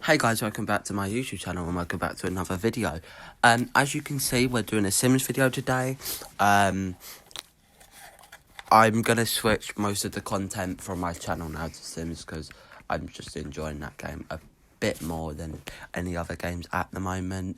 Hey guys, welcome back to my YouTube channel and welcome back to another video. As you can see, we're doing a Sims video today. I'm going to switch most of the content from my channel now to Sims because I'm just enjoying that game a bit more than any other games at the moment.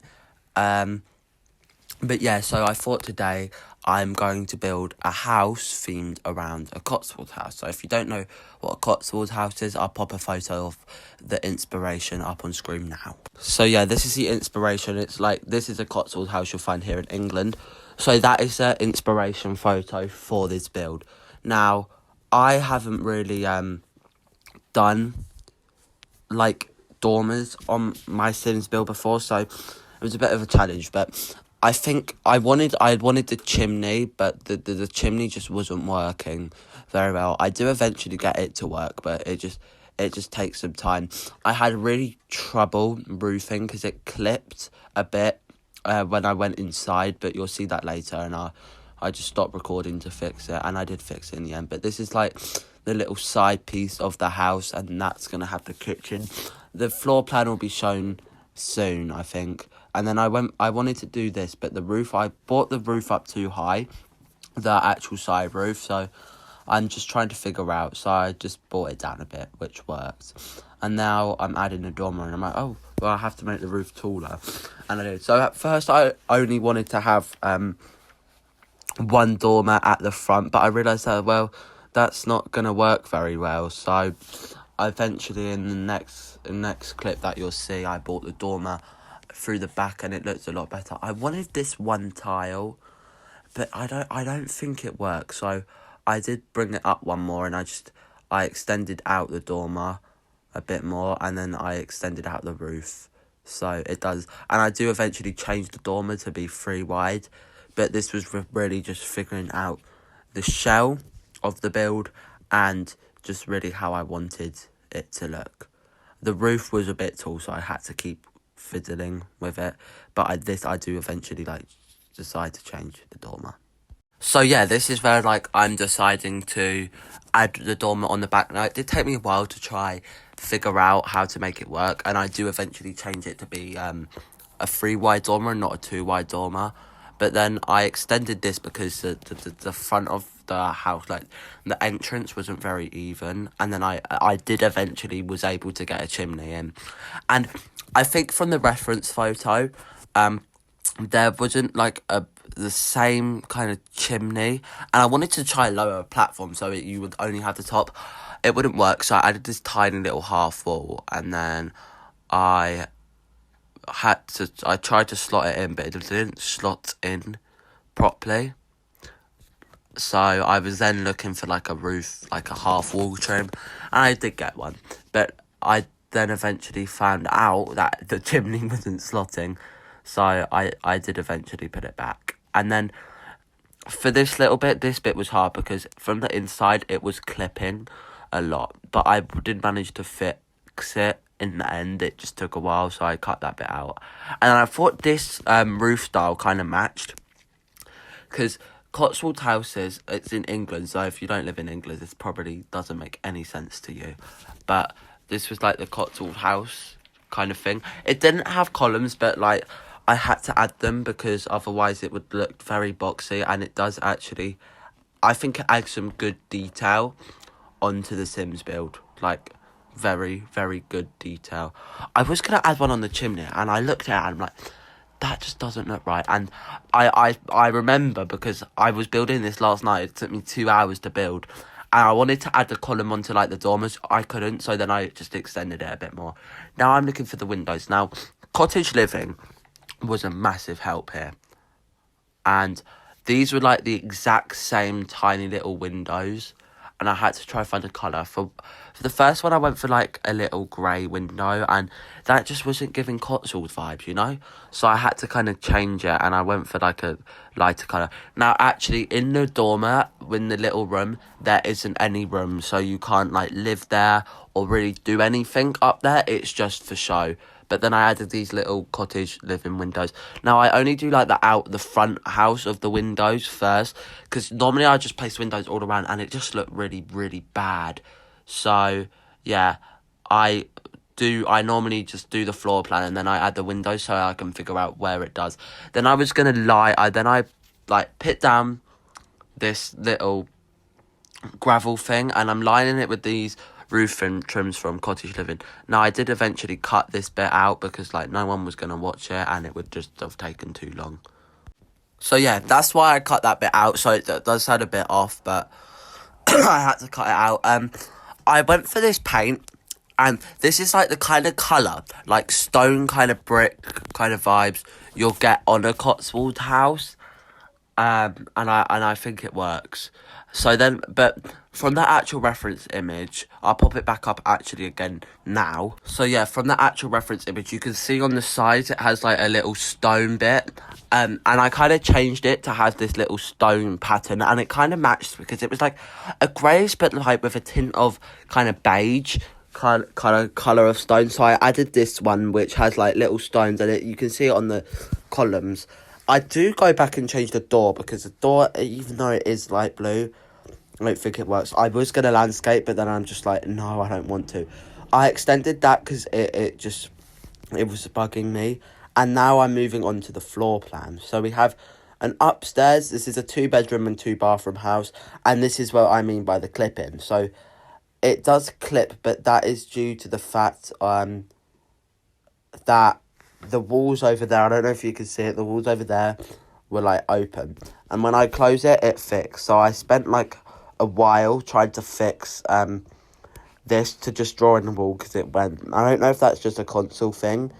But yeah, so I thought today I'm going to build a house themed around a Cotswold house. So if you don't know what a Cotswold house is, I'll pop a photo of the inspiration up on screen now. So yeah, this is the inspiration. It's like, this is a Cotswold house you'll find here in England. So that is the inspiration photo for this build. Now, I haven't really done like dormers on my Sims build before, so it was a bit of a challenge, but I think I wanted the chimney, but the chimney just wasn't working very well. I do eventually get it to work, but it just takes some time. I had really trouble roofing because it clipped a bit when I went inside, but you'll see that later, and I just stopped recording to fix it, and I did fix it in the end. But this is like the little side piece of the house, and that's going to have the kitchen. The floor plan will be shown soon, I think. And then I wanted to do this, but the roof, I bought the roof up too high, the actual side roof, so I'm just trying to figure out, so I just brought it down a bit, which works. And now I'm adding a dormer, and I'm like, oh, well, I have to make the roof taller, and I did. So at first I only wanted to have one dormer at the front, but I realised that, well, that's not going to work very well, so eventually in the next clip that you'll see, I bought the dormer through the back and it looks a lot better. I wanted this one tile, but I don't think it works, so I did bring it up one more, and I extended out the dormer a bit more, and then I extended out the roof, so it does. And I do eventually change the dormer to be 3 wide, but this was really just figuring out the shell of the build and just really how I wanted it to look. The roof was a bit tall, so I had to keep fiddling with it, but I do eventually decide to change the dormer. So yeah, this is where I'm deciding to add the dormer on the back. Now, it did take me a while to try figure out how to make it work, and I do eventually change it to be a 3 wide dormer and not a 2 wide dormer. But then I extended this because the front of the house, the entrance wasn't very even, and then I did eventually was able to get a chimney in. And I think from the reference photo, there wasn't the same kind of chimney, and I wanted to try lower a platform so you would only have the top. It wouldn't work, so I added this tiny little half wall, and then I tried to slot it in, but it didn't slot in properly. So I was then looking for a roof, a half wall trim, and I did get one. But I then eventually found out that the chimney wasn't slotting, so I did eventually put it back. And then for this little bit, this bit was hard because from the inside it was clipping a lot, but I did manage to fix it. In the end, it just took a while, so I cut that bit out. And I thought this roof style kind of matched, because Cotswold houses, it's in England, so if you don't live in England, this probably doesn't make any sense to you. But this was the Cotswold house kind of thing. It didn't have columns, but I had to add them because otherwise it would look very boxy, and it does actually, I think it adds some good detail onto the Sims build, very, very good detail. I was going to add one on the chimney, and I looked at it and I'm like, that just doesn't look right. And I remember, because I was building this last night, it took me 2 hours to build, and I wanted to add the column onto the dormers. I couldn't, so then I just extended it a bit more. Now I'm looking for the windows. Now, cottage living was a massive help here, and these were the exact same tiny little windows, and I had to try find a colour. For the first one, I went for a little grey window, and that just wasn't giving Cotswold vibes, you know? So I had to kind of change it, and I went for a lighter colour. Now, actually, in the dormer, in the little room, there isn't any room, so you can't live there or really do anything up there. It's just for show. But then I added these little cottage living windows. Now, I only do the front house of the windows first, because normally I just place windows all around and it just looked really, really bad. So, yeah, I I normally just do the floor plan and then I add the windows so I can figure out where it does. Then I was gonna I like put down this little gravel thing and I'm lining it with these roofing trims from Cottage Living. Now I did eventually cut this bit out because like no one was gonna watch it and it would just have taken too long. So yeah, that's why I cut that bit out. So it does sound a bit off, but I had to cut it out. I went for this paint, and this is like the kind of colour, like stone kind of brick kind of vibes you'll get on a Cotswold house. And I think it works. So then, but from that actual reference image, I'll pop it back up actually again now. So yeah, from that actual reference image, you can see on the sides it has like a little stone bit. And I kind of changed it to have this little stone pattern, and it kind of matched because it was like a greyish but like with a tint of kind of beige colour of stone. So I added this one which has like little stones and you can see it on the columns. I do go back and change the door because the door, even though it is light blue, I don't think it works. I was going to landscape, but then I'm just like, no, I don't want to. I extended that because it was bugging me. And now I'm moving on to the floor plan. So we have an upstairs. This is a 2-bedroom and 2-bathroom house. And this is what I mean by the clip-in. So it does clip, but that is due to the fact that the walls over there, I don't know if you can see it, the walls over there were like open. And when I close it, it fixed. So I spent like a while trying to fix this to just draw in the wall because it went. I don't know if that's just a console thing,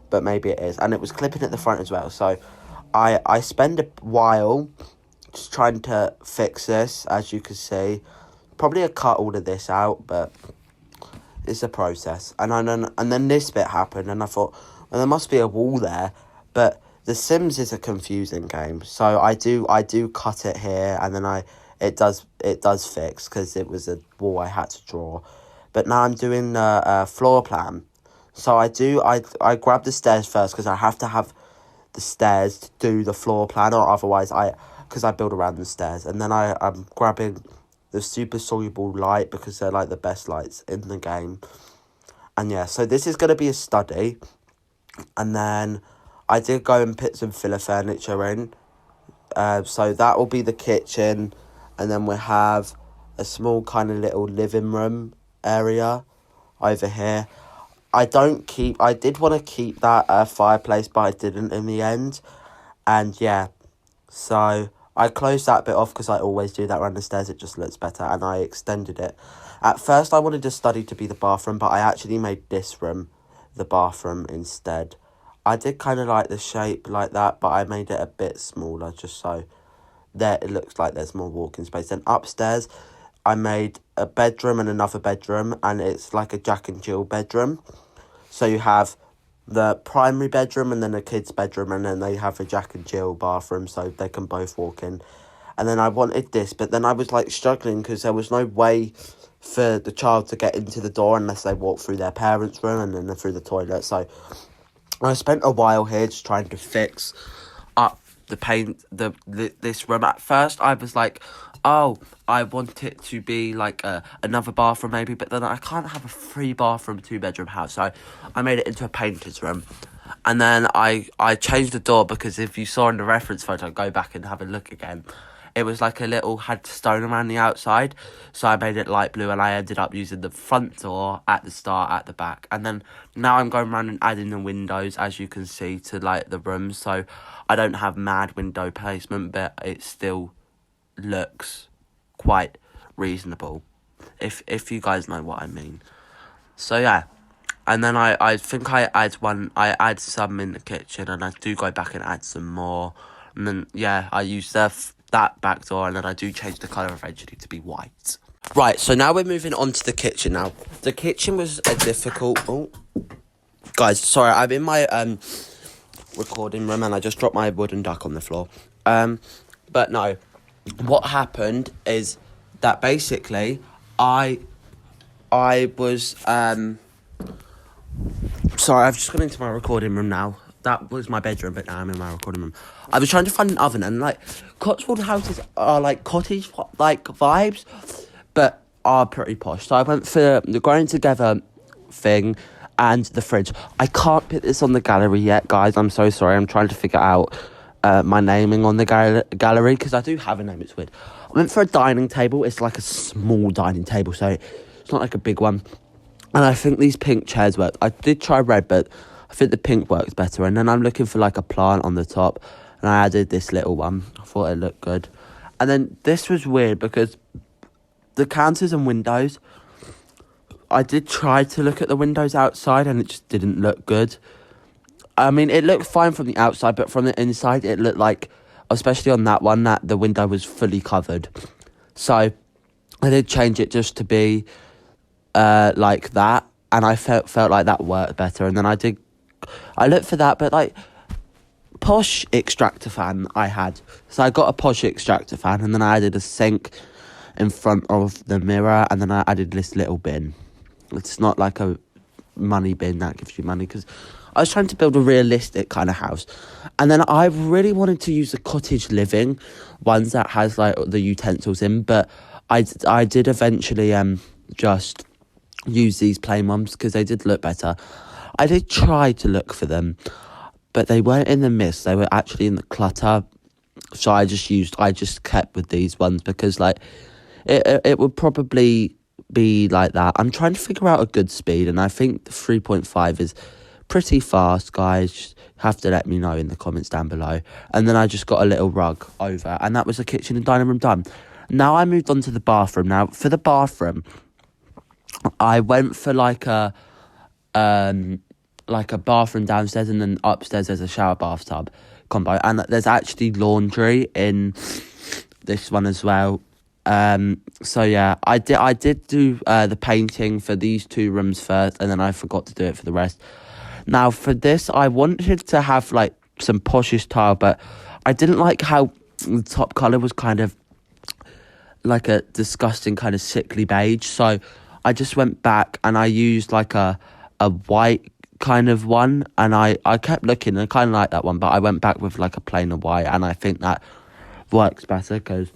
but maybe it is. And it was clipping at the front as well. So I spend a while just trying to fix this, as you can see. Probably I cut all of this out, but it's a process. And then this bit happened and I thought, well, there must be a wall there. But The Sims is a confusing game. So I do cut it here and then it does fix because it was a wall I had to draw. But now I'm doing the floor plan. So I grab the stairs first because I have to have the stairs to do the floor plan, or otherwise because I build around the stairs. And then I'm grabbing the super soluble light because they're like the best lights in the game. And yeah, so this is going to be a study. And then I did go and put some filler furniture in. So that will be the kitchen. And then we have a small kind of little living room area over here. I did want to keep that fireplace, but I didn't in the end. And yeah, so I closed that bit off because I always do that around the stairs. It just looks better. And I extended it. At first, I wanted the study to be the bathroom, but I actually made this room the bathroom instead. I did kind of like the shape like that, but I made it a bit smaller just so there it looks like there's more walking space. Then upstairs, I made a bedroom and another bedroom, and it's like a Jack and Jill bedroom. So you have the primary bedroom and then a kid's bedroom, and then they have a Jack and Jill bathroom so they can both walk in. And then I wanted this, but then I was like struggling because there was no way for the child to get into the door unless they walk through their parents' room and then through the toilet. So I spent a while here just trying to fix up the paint, this room. At first, I was like, oh, I want it to be like another bathroom maybe, but then I can't have a 3-bathroom, 2-bedroom house. So I made it into a painter's room. And then I changed the door because if you saw in the reference photo, go back and have a look again. It was like had stone around the outside. So I made it light blue and I ended up using the front door at the start, at the back. And then now I'm going around and adding the windows, as you can see, to like the rooms. So I don't have mad window placement, but it still looks quite reasonable. If you guys know what I mean. So yeah. And then I think I add some in the kitchen and I do go back and add some more. And then, yeah, I use that back door and then I do change the colour eventually to be white. Right, so now we're moving on to the kitchen now. The kitchen was a difficult... Oh, guys, sorry, I'm in my recording room and I just dropped my wooden duck on the floor. But no, what happened is that basically I was... Sorry, I've just gone into my recording room now. That was my bedroom, but now I'm in my recording room. I was trying to find an oven, and like Cotswold houses are like cottage like vibes, but are pretty posh. So I went for the growing together thing, and the fridge. I can't put this on the gallery yet, guys. I'm so sorry. I'm trying to figure out my naming on the gallery, because I do have a name. It's weird. I went for a dining table. It's like a small dining table, so it's not like a big one. And I think these pink chairs work. I did try red, but I think the pink works better. And then I'm looking for like a plant on the top, and I added this little one. I thought it looked good. And then this was weird because the counters and windows, I did try to look at the windows outside and it just didn't look good. I mean, it looked fine from the outside, but from the inside, it looked like, especially on that one, that the window was fully covered. So I did change it just to be like that, and I felt like that worked better. And then I looked for that, but like posh extractor fan I had. So I got a posh extractor fan, and then I added a sink in front of the mirror, and then I added this little bin. It's not like a money bin that gives you money, because I was trying to build a realistic kind of house. And then I really wanted to use the cottage living ones that has like the utensils in, but I did eventually just use these plain ones because they did look better. I did try to look for them, but they weren't in the mist. They were actually in the clutter. So I just kept with these ones because like it would probably be like that. I'm trying to figure out a good speed, and I think the 3.5 is pretty fast, guys. Just have to let me know in the comments down below. And then I just got a little rug over, and that was the kitchen and dining room done. Now I moved on to the bathroom. Now for the bathroom, I went for like a bathroom downstairs, and then upstairs there's a shower bathtub combo, and there's actually laundry in this one as well. So yeah, I did do the painting for these two rooms first, and then I forgot to do it for the rest. Now for this, I wanted to have like some poshish tile, but I didn't like how the top colour was kind of like a disgusting kind of sickly beige. So I just went back and I used like a white kind of one, and I kept looking and I kind of like that one, but I went back with like a plain of white, and I think that works better because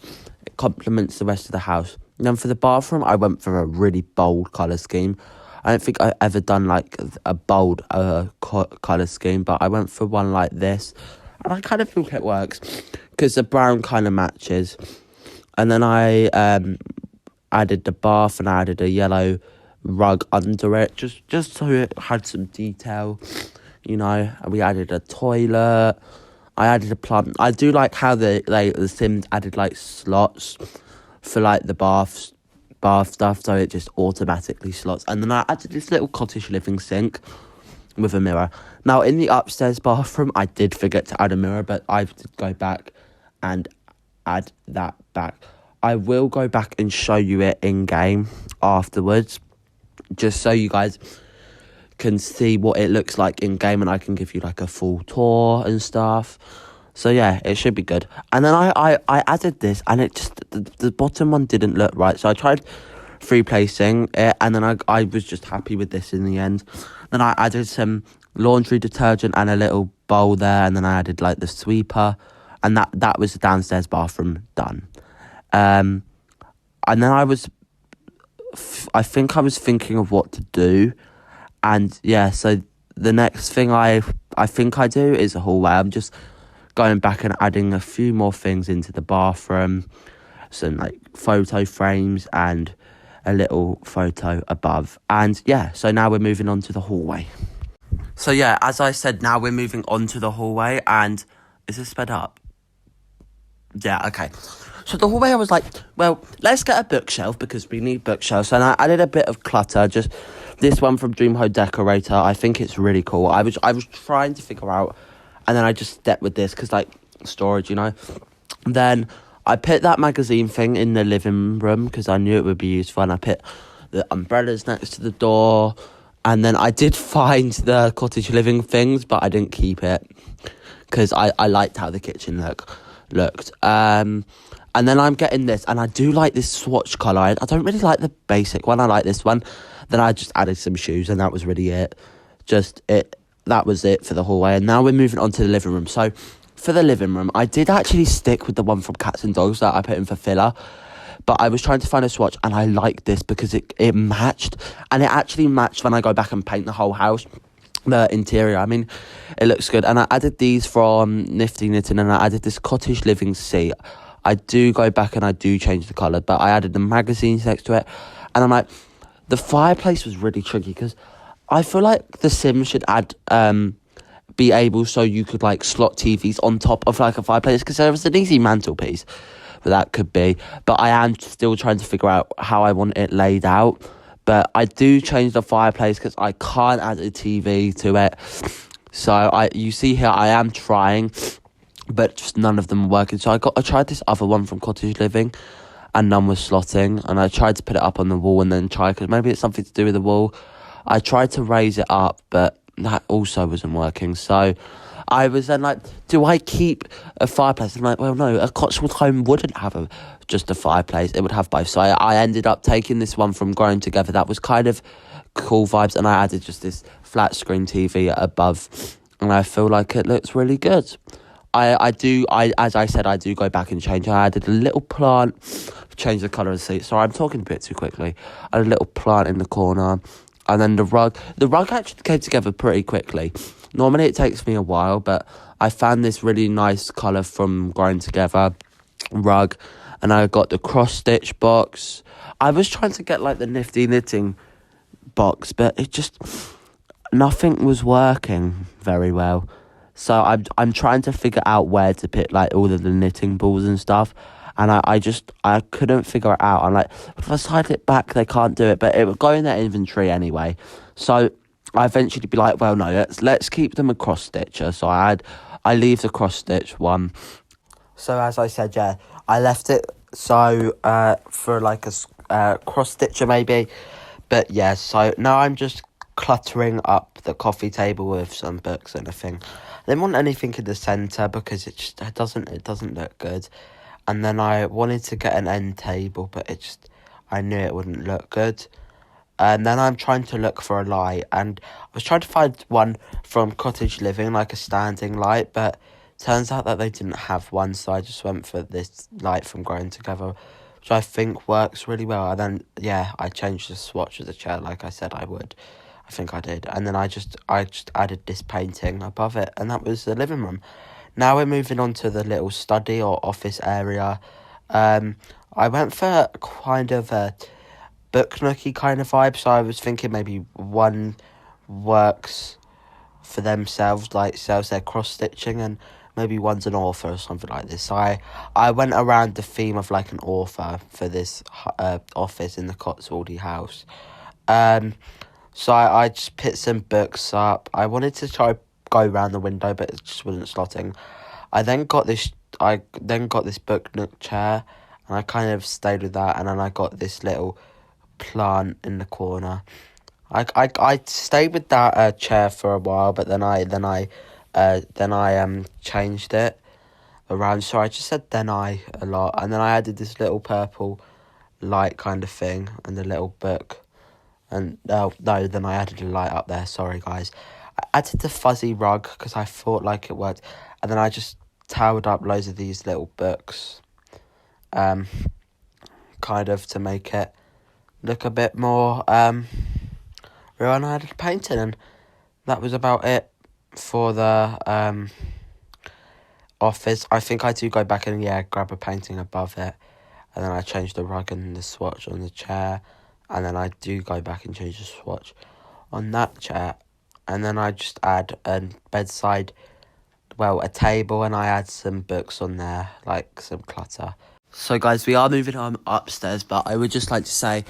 it complements the rest of the house. And then for the bathroom, I went for a really bold colour scheme. I don't think I've ever done like a bold colour scheme, but I went for one like this, and I kind of think it works because the brown kind of matches. And then I added the bath, and I added a yellow rug under it, just so it had some detail, you know. And we added a toilet. I added a plant. I do like how the Sims added like slots for like the bath stuff, so it just automatically slots. And then I added this little cottage living sink with a mirror. Now in the upstairs bathroom, I did forget to add a mirror, but I did go back and add that back. I will go back and show you it in game afterwards, just so you guys can see what it looks like in game, and I can give you like a full tour and stuff. So yeah, it should be good. And then I added this, and it just the bottom one didn't look right, so I tried replacing it, and then I was just happy with this in the end. Then I added some laundry detergent and a little bowl there, and then I added like the sweeper, and that was the downstairs bathroom done. And then I think I was thinking of what to do, and yeah, so the next thing I think I do is a hallway. I'm just going back and adding a few more things into the bathroom, some like photo frames and a little photo above. And yeah, so now we're moving on to the hallway. So yeah, as I said, now we're moving on to the hallway, and is this sped up? Yeah, okay. So the hallway, I was like, well, let's get a bookshelf because we need bookshelves. And I added a bit of clutter, just this one from Dream Home Decorator. I think it's really cool. I was trying to figure out, and then I just stepped with this because, like, storage, you know. Then I put that magazine thing in the living room because I knew it would be useful. And I put the umbrellas next to the door. And then I did find the cottage living things, but I didn't keep it because I liked how the kitchen looked. And then I'm getting this, and I do like this swatch colour. I don't really like the basic one. I like this one. Then I just added some shoes, and that was really it. That was it for the hallway. And now we're moving on to the living room. So for the living room, I did actually stick with the one from Cats and Dogs that I put in for filler. But I was trying to find a swatch, and I liked this because it matched. And it actually matched when I go back and paint the whole house. The interior, I mean, it looks good. And I added these from Nifty Knitting, and I added this Cottage Living seat. I do go back and I do change the colour, but I added the magazines next to it. And I'm like, the fireplace was really tricky because I feel like The Sims should add, be able so you could like slot TVs on top of like a fireplace, because there was an easy mantelpiece, but that could be. But I am still trying to figure out how I want it laid out. But I do change the fireplace because I can't add a TV to it. So you see here, I am trying, but just none of them are working. So I tried this other one from Cottage Living, and none was slotting. And I tried to put it up on the wall and then try, because maybe it's something to do with the wall. I tried to raise it up, but that also wasn't working. So I was then like, do I keep a fireplace? I'm like, well, no, a Cotswold home wouldn't have just a fireplace. It would have both. So I ended up taking this one from Growing Together. That was kind of cool vibes. And I added just this flat screen TV above. And I feel like it looks really good. As I said, I do go back and change. I added a little plant, change the colour of the seat. Sorry, I'm talking a bit too quickly. I had a little plant in the corner. And then the rug actually came together pretty quickly. Normally it takes me a while, but I found this really nice colour from Growing Together rug. And I got the cross-stitch box. I was trying to get like the Nifty Knitting box, but it just, nothing was working very well. So I'm trying to figure out where to put like all of the knitting balls and stuff. And I couldn't figure it out. I'm like, if I slide it back, they can't do it. But it would go in their inventory anyway. So I eventually be like, well, no, let's keep them a cross stitcher. So I leave the cross stitch one. So as I said, yeah, I left it so for like a cross stitcher maybe. But yeah, so now I'm just cluttering up the coffee table with some books and a thing. I didn't want anything in the centre because it doesn't look good. And then I wanted to get an end table, but I knew it wouldn't look good. And then I'm trying to look for a light, and I was trying to find one from Cottage Living, like a standing light, but turns out that they didn't have one, so I just went for this light from Growing Together, which I think works really well. And then, yeah, I changed the swatch of the chair like I said I would. I think I did. And then I just added this painting above it, and that was the living room. Now we're moving on to the little study or office area. I went for kind of a book nookie kind of vibe, so I was thinking maybe one works for themselves, like sells their cross-stitching, and maybe one's an author or something like this. So I went around the theme of like an author for this office in the Cotswoldy house. So I just put some books up. I wanted to try go around the window, but it just wasn't slotting. I then got this book nook chair, and I kind of stayed with that. And then I got this little plant in the corner. I stayed with that chair for a while, but then I changed it around. So I just said then I a lot, and then I added this little purple light kind of thing and the little book. And then I added a light up there. Sorry, guys. I added the fuzzy rug because I thought like it worked. And then I just tiled up loads of these little books. Kind of to make it look a bit more real. And I added painting. And that was about it for the office. I think I do go back and, grab a painting above it. And then I change the rug and the swatch on the chair. And then I do go back and change the swatch on that chair. And then I just add a bedside, a table, and I add some books on there, like some clutter. So guys, we are moving on upstairs, but I would just like to say,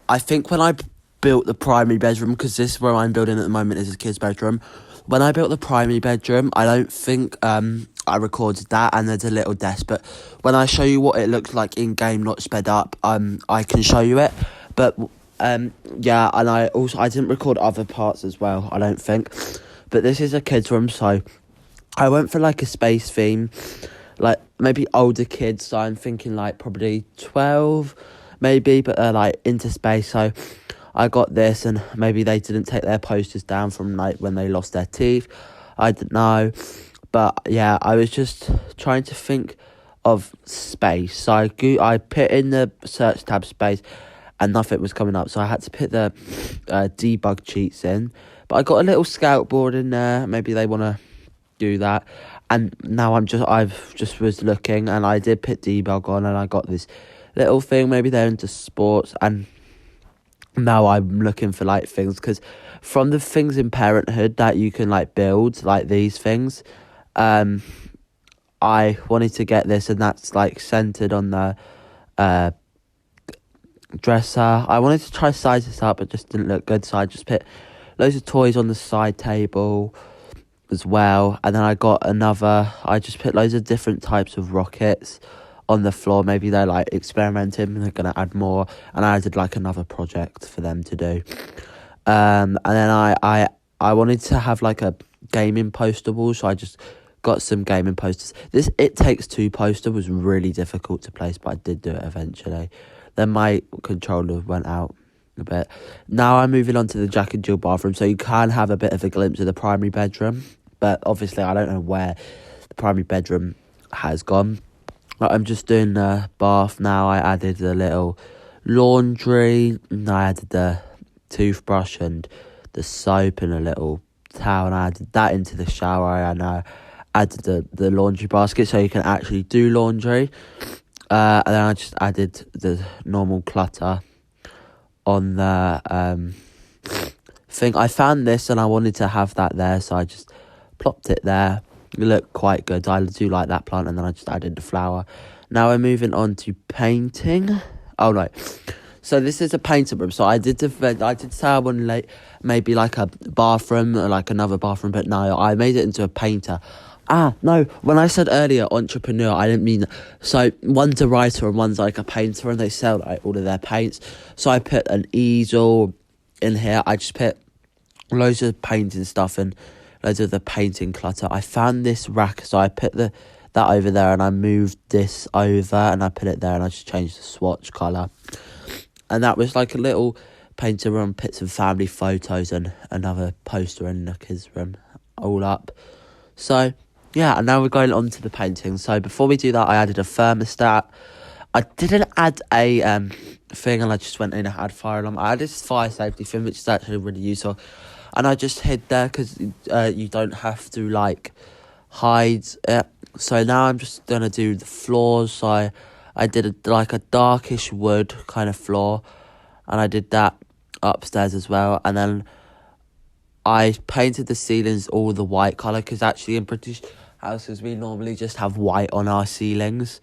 I think when I built the primary bedroom, because this is where I'm building at the moment is a kid's bedroom. When I built the primary bedroom, I don't think I recorded that, and there's a little desk. But when I show you what it looks like in game, not sped up, I can show you it. But and I didn't record other parts as well, I don't think. But this is a kid's room, so I went for like a space theme, like maybe older kids. So I'm thinking like probably 12, maybe, but they're like into space. So I got this, and maybe they didn't take their posters down from like when they lost their teeth. I don't know, but yeah, I was just trying to think of space. So I put in the search tab space and nothing was coming up. So I had to put the debug cheats in. But I got a little scout board in there. Maybe they want to do that. And now I've just was looking and I did put debug on and I got this little thing. Maybe they're into sports, and now I'm looking for like things, because from the things in Parenthood that you can like build, like these things, I wanted to get this, and that's like centered on the dresser. I wanted to try size this up, but just didn't look good, so I just put loads of toys on the side table as well. And then I just put loads of different types of rockets on the floor. Maybe they're like experimenting and they're gonna add more, and I added like another project for them to do. And then I wanted to have like a gaming poster wall, so I just got some gaming posters. This It Takes Two poster was really difficult to place, but I did do it eventually. Then my controller went out a bit. Now I'm moving on to the Jack and Jill bathroom, so you can have a bit of a glimpse of the primary bedroom, but obviously I don't know where the primary bedroom has gone. I'm just doing the bath now. I added a little laundry, and I added the toothbrush and the soap and a little towel, and I added that into the shower, and I added the laundry basket so you can actually do laundry. And then I just added the normal clutter on the thing. I found this and I wanted to have that there, so I just plopped it there. It looked quite good. I do like that plant, and then I just added the flower. Now we're moving on to painting. Oh no, so this is a painting room. So I did say I wanted maybe like a bathroom or like another bathroom, but no, I made it into a painter. No, when I said earlier entrepreneur, I didn't mean that. So one's a writer and one's like a painter, and they sell like all of their paints. So I put an easel in here. I just put loads of painting stuff and loads of the painting clutter. I found this rack, so I put that over there, and I moved this over and I put it there, and I just changed the swatch colour. And that was like a little painter room, put some family photos and another poster in the kids' room all up. So yeah, and now we're going on to the painting. So before we do that, I added a thermostat. I didn't add a thing, and I just went in and had fire alarm. I added this fire safety thing, which is actually really useful. And I just hid there because you don't have to like hide it. So now I'm just going to do the floors. So I did like a darkish wood kind of floor, and I did that upstairs as well. And then I painted the ceilings all the white colour, because actually in British houses we normally just have white on our ceilings.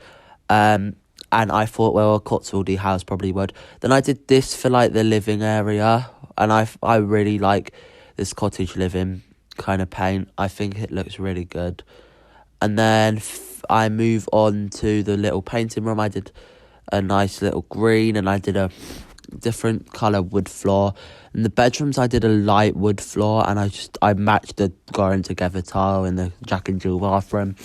And I thought, well, a Cotswoldy house probably would. Then I did this for like the living area, and I really like this cottage living kind of paint. I think it looks really good. And then I move on to the little painting room. I did a nice little green, and I did a different colour wood floor. In the bedrooms I did a light wood floor, and I matched the Going Together tile in the Jack and Jill bathroom.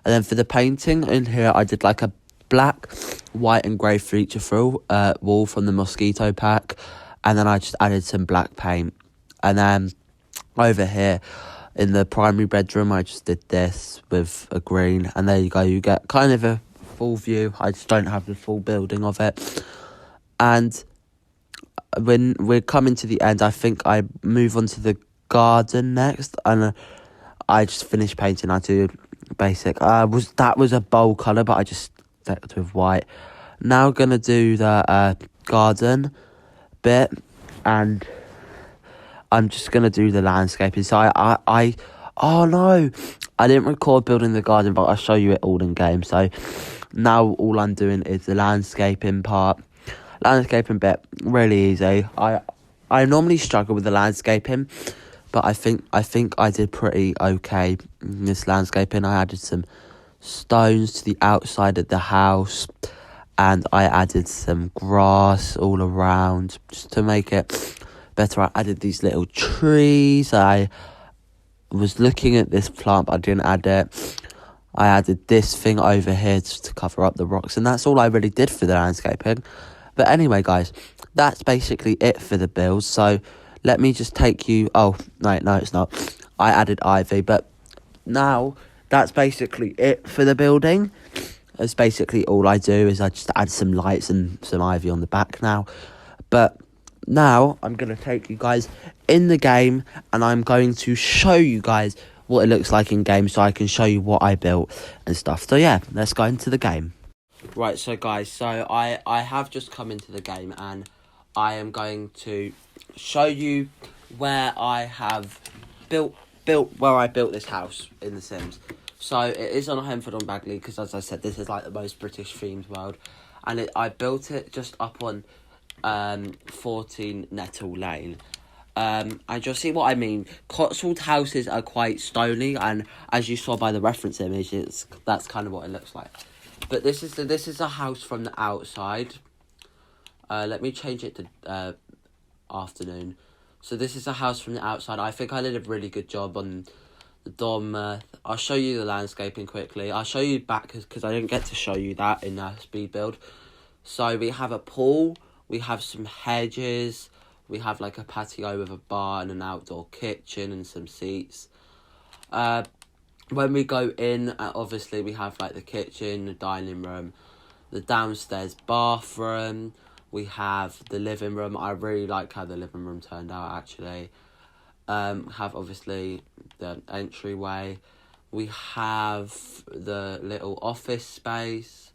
And then for the painting in here, I did like a black, white and grey feature through wall from the mosquito pack, and then I just added some black paint. And then over here in the primary bedroom, I just did this with a green, and there you go, you get kind of a full view. I just don't have the full building of it. And when we're coming to the end, I think I move on to the garden next, and I just finished painting. I do basic. That was a bold colour, but I just decked with white. Now gonna do the garden bit, and I'm just gonna do the landscaping. So oh no, I didn't record building the garden, but I'll show you it all in game. So now all I'm doing is the landscaping part. Landscaping bit, really easy. I normally struggle with the landscaping, but I think I did pretty okay in this landscaping. I added some stones to the outside of the house, and I added some grass all around just to make it better. I added these little trees. I was looking at this plant, but I didn't add it. I added this thing over here just to cover up the rocks, and that's all I really did for the landscaping. But anyway, guys, that's basically it for the build. So let me just take you... Oh, no, it's not. I added ivy, but now that's basically it for the building. That's basically all I do, is I just add some lights and some ivy on the back now. But now I'm going to take you guys in the game, and I'm going to show you guys what it looks like in game, so I can show you what I built and stuff. So yeah, let's go into the game. Right, so guys, so I have just come into the game, and I am going to show you where I have built where I built this house in The Sims. So it is on Henford on Bagley, because as I said, this is like the most British themed world, and I built it just up on 14 Nettle Lane. And you'll see what I mean. Cotswold houses are quite stony, and as you saw by the reference image, that's kind of what it looks like. But this is a house from the outside. Let me change it to afternoon. So this is a house from the outside. I think I did a really good job on the dorm. I'll show you the landscaping quickly. I'll show you back because I didn't get to show you that in speed build. So we have a pool. We have some hedges. We have like a patio with a bar and an outdoor kitchen and some seats. When we go in, obviously we have like the kitchen, the dining room, the downstairs bathroom. We have the living room. I really like how the living room turned out, actually. Have obviously the entryway. We have the little office space.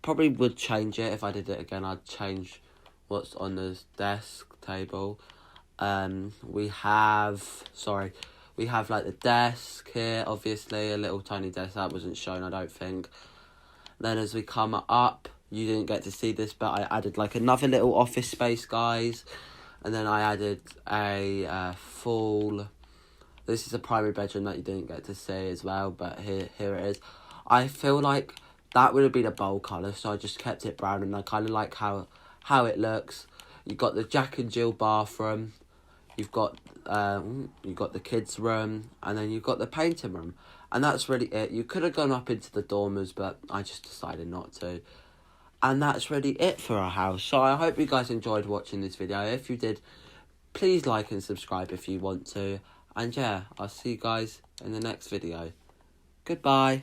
Probably would change it if I did it again. I'd change what's on the desk table. We have like the desk here, obviously, a little tiny desk that wasn't shown, I don't think. Then as we come up, you didn't get to see this, but I added like another little office space, guys. And then I added a full... This is a primary bedroom that you didn't get to see as well, but here it is. I feel like that would have been a bold colour, so I just kept it brown, and I kind of like how it looks. You've got the Jack and Jill bathroom. You've got the kids' room, and then you've got the painting room. And that's really it. You could have gone up into the dormers, but I just decided not to. And that's really it for our house. So I hope you guys enjoyed watching this video. If you did, please like and subscribe if you want to. And yeah, I'll see you guys in the next video. Goodbye.